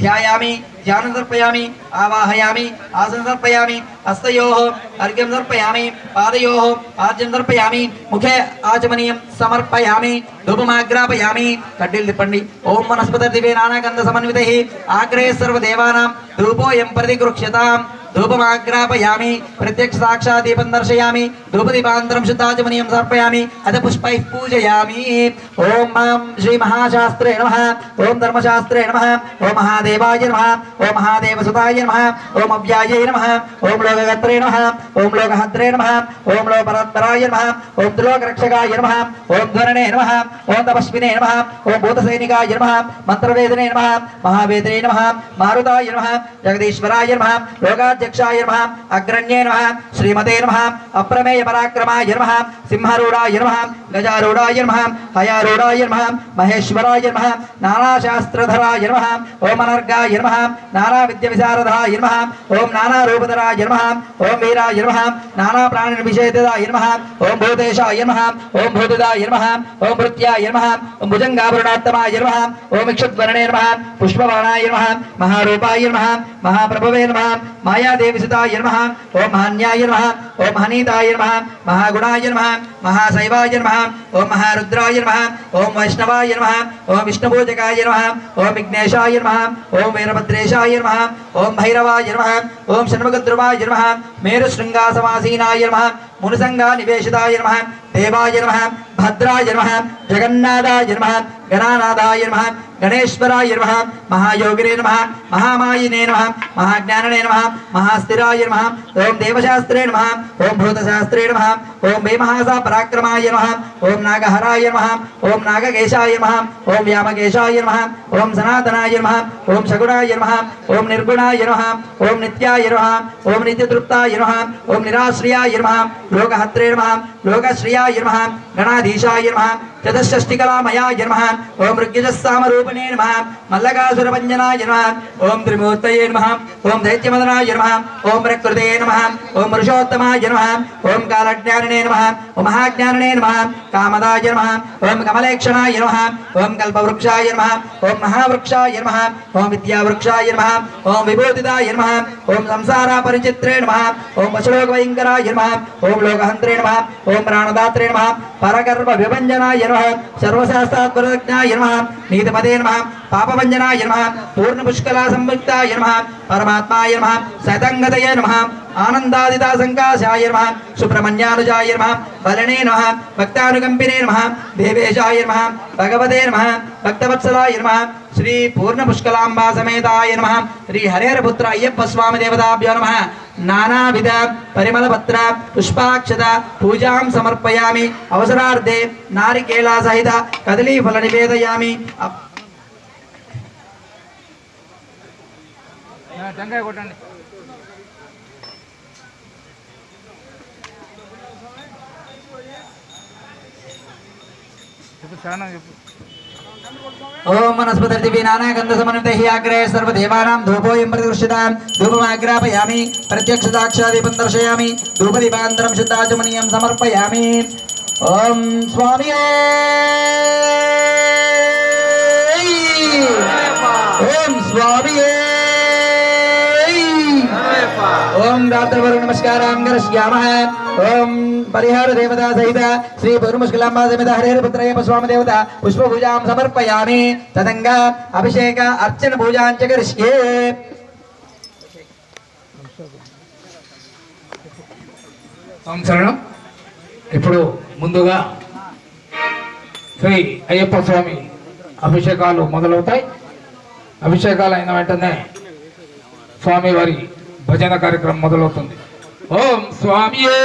ध्यायामि ध्यानं समर्पयामि आवाहयामि आसनं समर्पयामि हस्तयोः अर्घ्यं समर्पयामि पादयोः आर्घ्यं समर्पयामि मुखे आचमनीयं समर्पयामि धूपमाग्रापयामि कड्डील तिप्पंడి ओम वनस्पतिर्दिवे नानागन्धसमन्वितैः आग्रे सर्वदेवानां धूपोऽयं प्रतिगृह्यताम् धूपमाग्रापयामि प्रत्यक्ष साक्षात् दीपं दर्शयामि धूपदीपान्तरं शुद्धाचमनीयं समर्पयामि अथ पुष्पैः पूजयामि ओम श्री महाशास्त्रे नमः ओम धर्मशास्त्रे नमः ओम महादेवाय नमः ओम महादेवसुताय नमः ओम अव्याये नमः ओम लोकगत्रे नमः ओम लोकहत्रे नमः ओम लोकपरात्पराय नमः ओम त्रिलोकरक्षकाय नमः ओम ध्वरणे नमः ओम तपस्विने नमः ओम भूतसैनिकाय नमः मंत्रवेदने नमः महावेदने नमः मारुताय नमः जगदीश्वराय नमः लोकाध्यक्षाय नमः अग्रण्ये नमः श्रीमते नमः अप्रमेय पराक्रमाय नमः सिंहारूढ़ाय नमः गजारूढ़ाय नमः हयारूढ़ाय नमः महेश्वराय नमः नानाशास्त्रधराय नमः ओम अनर्गाय नमः नाना विद्याविशारदाय नमः ओम नाना रूपधराय नमः ओम वीराय नमः नाना प्राणिविषेदाय नमः ओम भूतेशाय नमः ओम भूतिदाय नमः ओम भृत्याय नमः ओम भुजंगाभरणात्तमाय नमः ओम इक्षुद्वर्णे नमः पुष्पबाणाय नमः महारूपाय नमः महाप्रभवे नमः मायादेवीसुताय नमः ओम महान्याय नमः ओम हनीताय नमः महागुणाय नमः महाशैवाय नमः ओम महारुद्राय नमः ओम वैष्णवाय नमः ओम विष्णुपूजकाय नमः ओम विघ्नेशाय नमः ओम वीरभद्रेशाय नमः ओम भैरवाय नमः ओम षण्मुखध्रुवाय नमः मेरुशृंगासमासीनाय नमः मुनिसंगा निवेशिताय नमः देवाय नमः भद्राय नमः जगन्नाथाय नमः गणानाथाय नमः गणेश्वराय नमः महायोगिने नमः महामायिने नमः महाज्ञानने नमः महास्थिराय नमः ओम देवशास्त्रे नमः ओम भूतशास्त्रे नमः ओम वेमहासा पराक्रमाय नमः ओम नागहराय नमः ओम नागकेशाय नमः ओम व्यामकेशाय नमः ओम सनातनाय नमः ओम सगुणाय नमः ओम निर्गुणाय नमः ओम नित्याय नमः ओम नित्यतृप्ताय नमः ओम निराश्रयाय नमः लोकहत्रे नमः लोकश्रियाय नमः गणाधीशाय नमः चतुष्षष्टिकलामयाय नमः ओम ऋग्यजस्सामरूपिणे नमः मल्लकासुरभञ्जनाय नमः ओम त्रिमूर्तये नमः ओम दैत्यमदनाय नमः ओम प्रकृते नमः ओम पुरुषोत्तमाय नमः ओम कालज्ञानिने नमः ओम महाज्ञानिने नमः कामदाय नमः ओम कमलेक्षणाय नमः ओम कल्पवृक्षाय नमः ओम महावृक्षाय नमः ओम विद्यावृक्षाय नमः ओम विभूतिदाय नमः ओम संसारापरिचित्रे नमः ओम वशलोकभयङ्कराय नमः ओम लोकहन्त्रे नमः ओम प्राणदात्रे नमः परगर्भविभञ्जनाय नमः सर्वशास्त्रात्मज्ञाय नमः नीतिपदे नमः पापभञ्जनाय नमः पूर्णपुष्कलासंयुक्ताय नमः परमात्माय नमः सतङ्गतये नमः आनन्दादितासङ्काशाय नमः सुब्रह्मण्यानुजाय नमः बलने नमः भक्तानुकम्पिने नमः देवेशाय नमः भगवते नमः भक्तवत्सलाय नमः श्री पूर्णपुष्कलाम्बा समेताय नमः श्री हरेरपुत्र अय्यप्प स्वामी देवताभ्यो नमः नानाविध परिमलपत्र पुष्पाक्षत पूजां समर्पयामि अवसरार्थे नारिकेला सहित कदलीफल निवेदयामि ओम वनस्पतिर्दिवे नानागन्धसमन्वितैः अग्रे सर्वदेवानां धूपोऽयं प्रतिगृह्यतां धूपमाग्रापयामि प्रत्यक्ष साक्षात् दीपं दर्शयामि धूपदीपान्तरं शुद्धाचमनीयं समर्पयामि ओम स्वामिये ओम स्वामिये ओम रात्रवरु नमस्कारां करिष्यामः ओम परिहार देवता सहित श्री पूर्णपुष्कलाम्बा समेत हरिहरपुत्रय्यप्प स्वामी देवता पुष्पपूजां समर्पयामि तदंगा अभिषेक अर्चन पूजां च करिष्ये సంవత్సరం ఇప్పుడు ముందుగా శ్రీ అయ్యప్ప స్వామి అభిషేకాలు మొదలవుతాయి. అభిషేకాలు అయిన వెంటనే స్వామి వారి భజన కార్యక్రమం మొదలవుతుంది. ఓం స్వామియే